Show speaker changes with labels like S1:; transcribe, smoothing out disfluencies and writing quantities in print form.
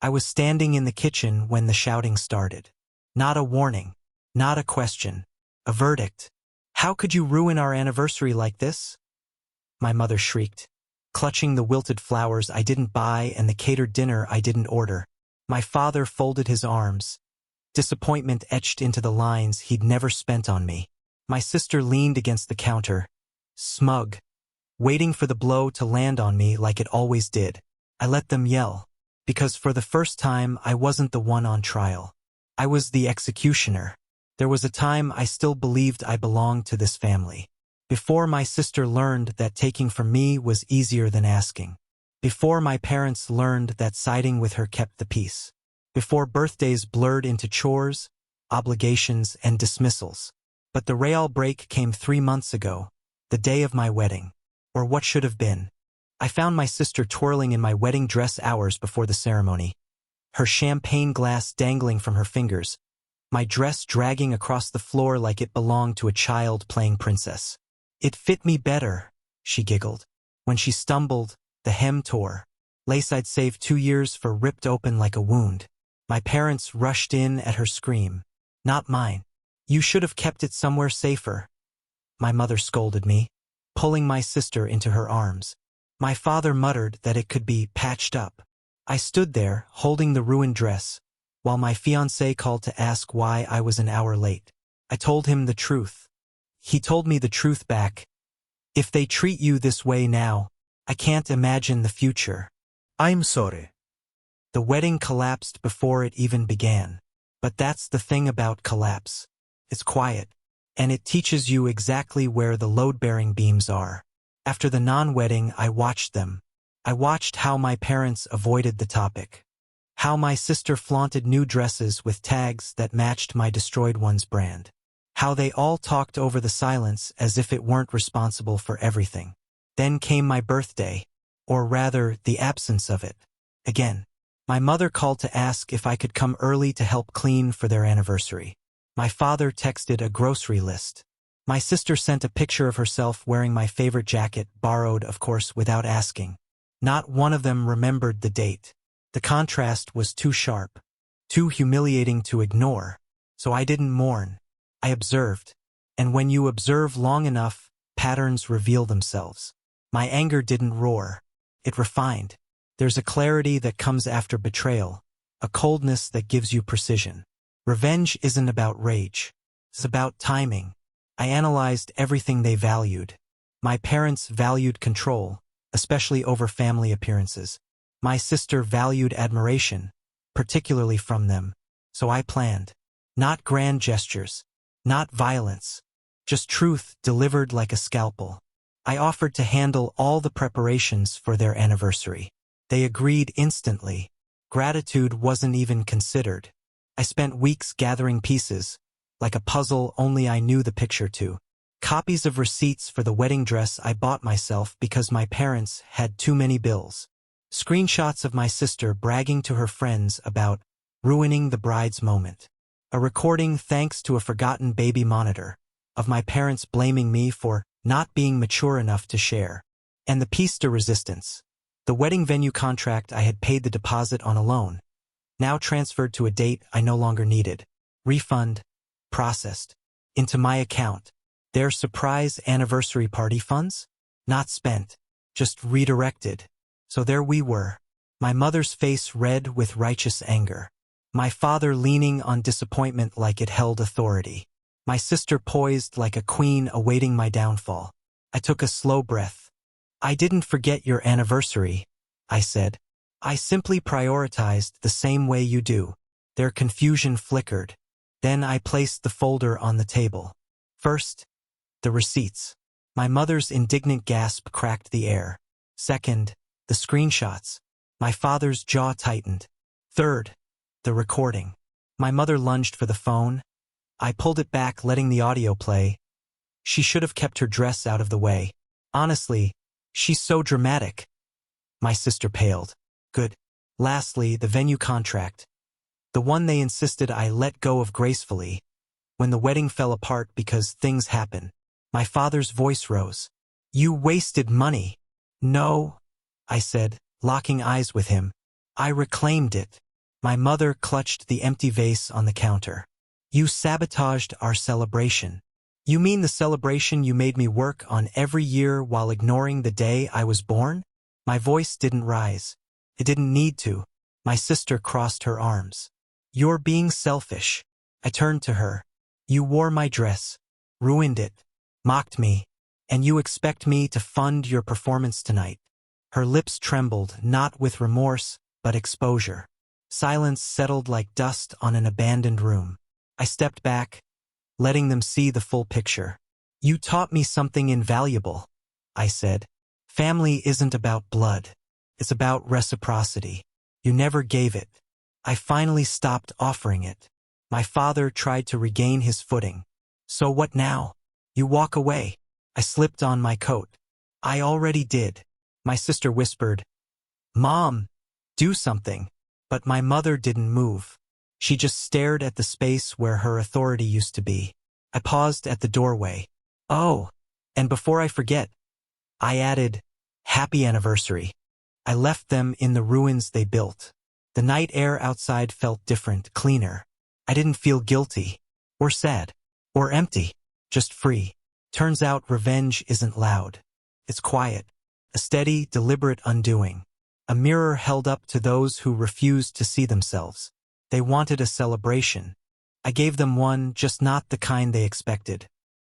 S1: I was standing in the kitchen when the shouting started. Not a warning. Not a question. A verdict. "How could you ruin our anniversary like this?" My mother shrieked, clutching the wilted flowers I didn't buy and the catered dinner I didn't order. My father folded his arms, disappointment etched into the lines he'd never spent on me. My sister leaned against the counter, smug, waiting for the blow to land on me like it always did. I let them yell, because for the first time I wasn't the one on trial. I was the executioner. There was a time I still believed I belonged to this family. Before my sister learned that taking from me was easier than asking. Before my parents learned that siding with her kept the peace. Before birthdays blurred into chores, obligations, and dismissals. But the real break came 3 months ago, the day of my wedding. Or what should have been. I found my sister twirling in my wedding dress hours before the ceremony. Her champagne glass dangling from her fingers, my dress dragging across the floor like it belonged to a child playing princess. "It fit me better," she giggled. When she stumbled, the hem tore. Lace I'd saved 2 years for ripped open like a wound. My parents rushed in at her scream. "Not mine. You should have kept it somewhere safer." My mother scolded me, pulling my sister into her arms. My father muttered that it could be patched up. I stood there, holding the ruined dress, while my fiancé called to ask why I was an hour late. I told him the truth. He told me the truth back. "If they treat you this way now, I can't imagine the future."
S2: I'm sorry.
S1: The wedding collapsed before it even began. But that's the thing about collapse. It's quiet, and it teaches you exactly where the load-bearing beams are. After the non-wedding, I watched them. I watched how my parents avoided the topic. How my sister flaunted new dresses with tags that matched my destroyed one's brand. How they all talked over the silence as if it weren't responsible for everything. Then came my birthday, or rather, the absence of it. Again, my mother called to ask if I could come early to help clean for their anniversary. My father texted a grocery list. My sister sent a picture of herself wearing my favorite jacket, borrowed, of course, without asking. Not one of them remembered the date. The contrast was too sharp, too humiliating to ignore, so I didn't mourn. I observed, and when you observe long enough, patterns reveal themselves. My anger didn't roar. It refined. There's a clarity that comes after betrayal, a coldness that gives you precision. Revenge isn't about rage. It's about timing. I analyzed everything they valued. My parents valued control, especially over family appearances. My sister valued admiration, particularly from them. So I planned. Not grand gestures. Not violence. Just truth delivered like a scalpel. I offered to handle all the preparations for their anniversary. They agreed instantly. Gratitude wasn't even considered. I spent weeks gathering pieces, like a puzzle only I knew the picture to. Copies of receipts for the wedding dress I bought myself because my parents had too many bills. Screenshots of my sister bragging to her friends about ruining the bride's moment. A recording, thanks to a forgotten baby monitor, of my parents blaming me for not being mature enough to share. And the piece de resistance. The wedding venue contract I had paid the deposit on a loan, now transferred to a date I no longer needed. Refund, processed, into my account. Their surprise anniversary party funds? Not spent, just redirected. So there we were. My mother's face red with righteous anger. My father leaning on disappointment like it held authority. My sister poised like a queen awaiting my downfall. I took a slow breath. "I didn't forget your anniversary," I said. "I simply prioritized the same way you do." Their confusion flickered. Then I placed the folder on the table. First, the receipts. My mother's indignant gasp cracked the air. Second, the screenshots. My father's jaw tightened. Third, the recording. My mother lunged for the phone. I pulled it back, letting the audio play. She should have kept her dress out of the way. Honestly, she's so dramatic. My sister paled. Good. Lastly, the venue contract. The one they insisted I let go of gracefully. When the wedding fell apart because things happen. My father's voice rose. "You wasted money." "No," I said, locking eyes with him. "I reclaimed it." My mother clutched the empty vase on the counter. You sabotaged our celebration. You mean the celebration you made me work on every year while ignoring the day I was born? My voice didn't rise. It didn't need to. My sister crossed her arms. You're being selfish. I turned to her. You wore my dress, ruined it, mocked me, and you expect me to fund your performance tonight. Her lips trembled, not with remorse, but exposure. Silence settled like dust on an abandoned room. I stepped back, letting them see the full picture. You taught me something invaluable, I said. Family isn't about blood. It's about reciprocity. You never gave it. I finally stopped offering it. My father tried to regain his footing. So what now? You walk away. I slipped on my coat. I already did. My sister whispered, Mom, do something. But my mother didn't move. She just stared at the space where her authority used to be. I paused at the doorway. Oh, and before I forget, I added, Happy anniversary. I left them in the ruins they built. The night air outside felt different, cleaner. I didn't feel guilty, or sad, or empty, just free. Turns out revenge isn't loud. It's quiet, a steady, deliberate undoing. A mirror held up to those who refused to see themselves. They wanted a celebration. I gave them one, just not the kind they expected.